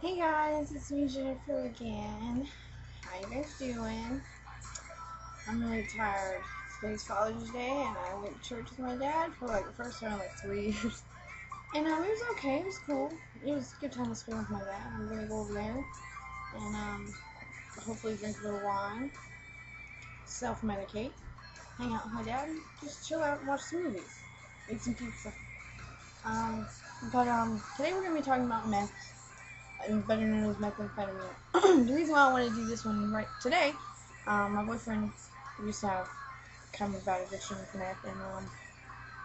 Hey guys, it's me Jennifer again. How you guys doing? I'm really tired. Today's Father's Day and I went to church with my dad for like the first time in like 3 years. And it was okay, it was cool. It was a good time to spend with my dad. I'm gonna go over there and hopefully drink a little wine, self-medicate, hang out with my dad, and just chill out and watch some movies. Eat some pizza. Um, Today we're gonna be talking about meth, and better known as methamphetamine. The reason why I want to do this one right today, my boyfriend used to have kind of a bad addiction with meth, and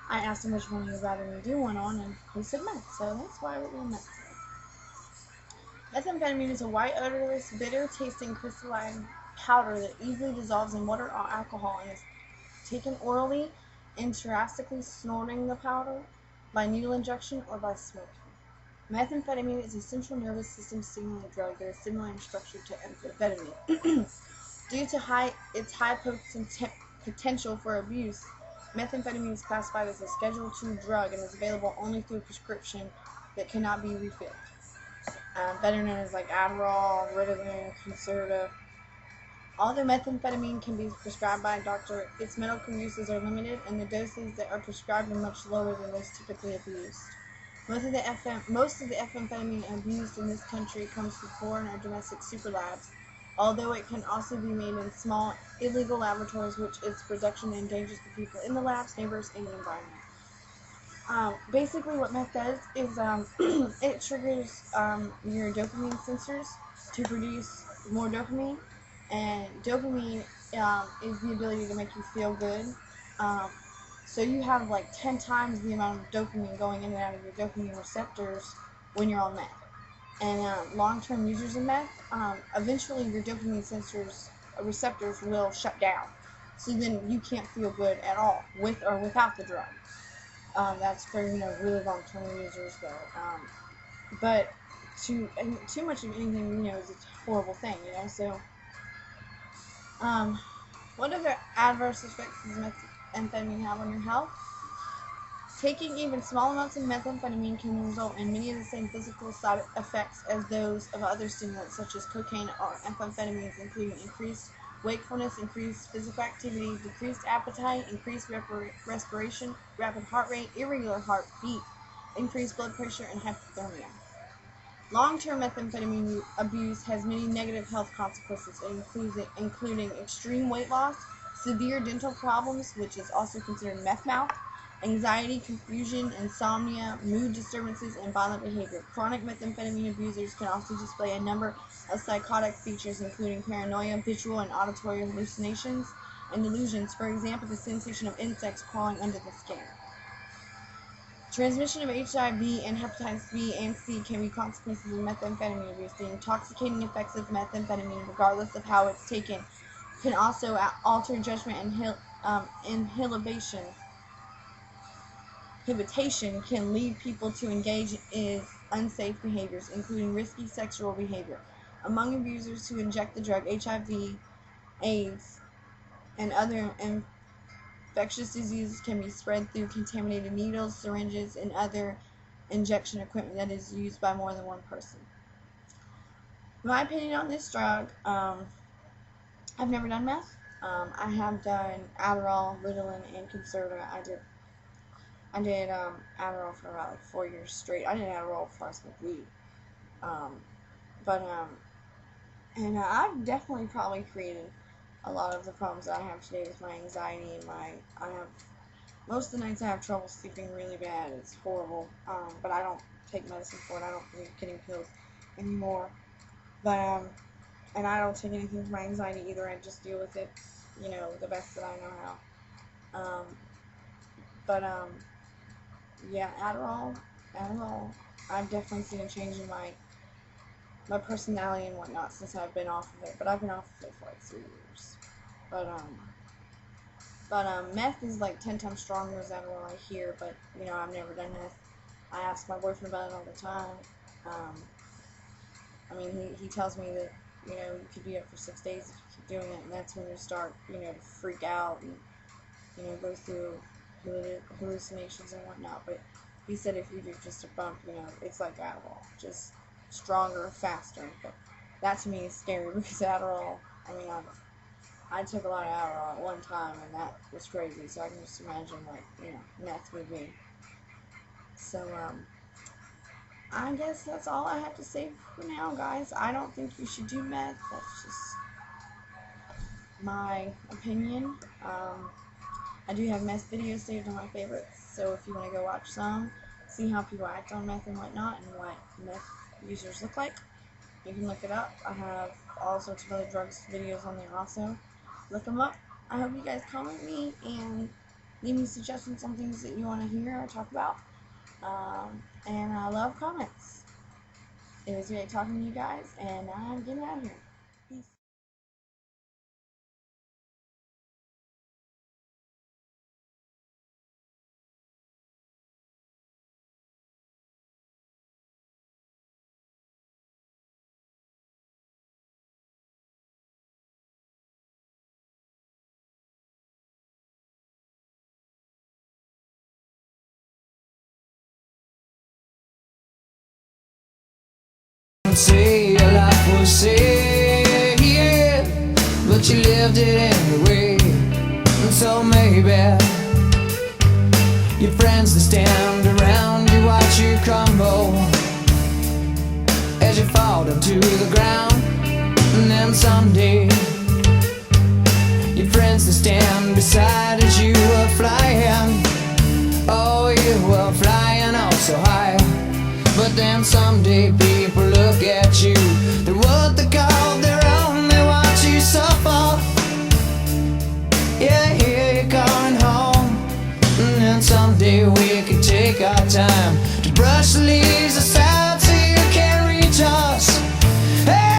I asked him which one he would rather me do one on, and he said meth, so that's why we're doing meth. Methamphetamine is a white, odorless, bitter-tasting crystalline powder that easily dissolves in water or alcohol and is taken orally, intrasically snorting the powder, by needle injection, or by smoking. Methamphetamine is a central nervous system stimulant drug that is similar in structure to amphetamine. Due to its high potential for abuse, methamphetamine is classified as a Schedule II drug and is available only through a prescription that cannot be refilled. Better known as like Adderall, Ritalin, Concerta. Although methamphetamine can be prescribed by a doctor, its medical uses are limited, and the doses that are prescribed are much lower than those typically abused. Most of the methamphetamine abused in this country comes from foreign or domestic super labs, although it can also be made in small, illegal laboratories, which its production endangers the people in the labs, neighbors, and the environment. Basically, what meth does is it triggers your dopamine sensors to produce more dopamine, and dopamine is the ability to make you feel good. Um, so you have like 10 times the amount of dopamine going in and out of your dopamine receptors when you're on meth. And long-term users of meth, eventually your dopamine receptors will shut down. So then you can't feel good at all with or without the drug. That's for really long-term users though. But too much of anything is a horrible thing. So what other adverse effects does methamphetamine have on your health? Taking even small amounts of methamphetamine can result in many of the same physical side effects as those of other stimulants such as cocaine or amphetamines, including increased wakefulness, increased physical activity, decreased appetite, increased respiration, rapid heart rate, irregular heartbeat, increased blood pressure, and hypothermia. Long-term methamphetamine abuse has many negative health consequences, including extreme weight loss, severe dental problems, which is also considered meth mouth, anxiety, confusion, insomnia, mood disturbances, and violent behavior. Chronic methamphetamine abusers can also display a number of psychotic features, including paranoia, visual and auditory hallucinations, and delusions. For example, the sensation of insects crawling under the skin. Transmission of HIV and hepatitis B and C can be consequences of methamphetamine abuse. The intoxicating effects of methamphetamine, regardless of how it's taken, can also alter judgment and inhibition can lead people to engage in unsafe behaviors, including risky sexual behavior. Among abusers who inject the drug, HIV, AIDS, and other infectious diseases can be spread through contaminated needles, syringes, and other injection equipment that is used by more than one person. My opinion on this drug, I've never done meth. I have done Adderall, Ritalin, and Concerta. I did Adderall for about like 4 years straight. I did Adderall before I smoked weed. Um, but and I've definitely probably created a lot of the problems that I have today with my anxiety and I have most of the nights I have trouble sleeping really bad. It's horrible. But I don't take medicine for it. I don't believe getting pills anymore. But and I don't take anything for my anxiety either. I just deal with it, the best that I know how. But yeah, Adderall. I've definitely seen a change in my personality and whatnot since I've been off of it. But I've been off of it for like 3 years. But meth is like 10 times stronger as Adderall, I hear. But I've never done meth. I ask my boyfriend about it all the time. I mean, he tells me that you could be up for 6 days if you keep doing it, and that's when you start to freak out and go through hallucinations and whatnot. But he said if you do just a bump, it's like Adderall. Just stronger, faster. But that to me is scary because Adderall, I mean, I took a lot of Adderall at one time, and that was crazy. So I can just imagine what, meth would be. So, I guess that's all I have to say for now, guys. I don't think you should do meth. That's just my opinion. I do have meth videos saved on my favorites, so if you want to go watch some, see how people act on meth and whatnot, and what meth users look like, you can look it up. I have all sorts of other drugs videos on there also. Look them up. I hope you guys comment me and leave me suggestions on things that you want to hear or talk about. And I love comments. It was great talking to you guys, and I'm getting out of here. Peace. Say your life was saved, yeah, but you lived it anyway. And so maybe your friends that stand around you watch you crumble as you fall down to the ground. And then someday your friends that stand beside as you were flying, oh, you were flying oh so high. But then someday people look at you, they're what they call their own, they watch you suffer. Yeah, here you're coming home. And then someday we can take our time to brush the leaves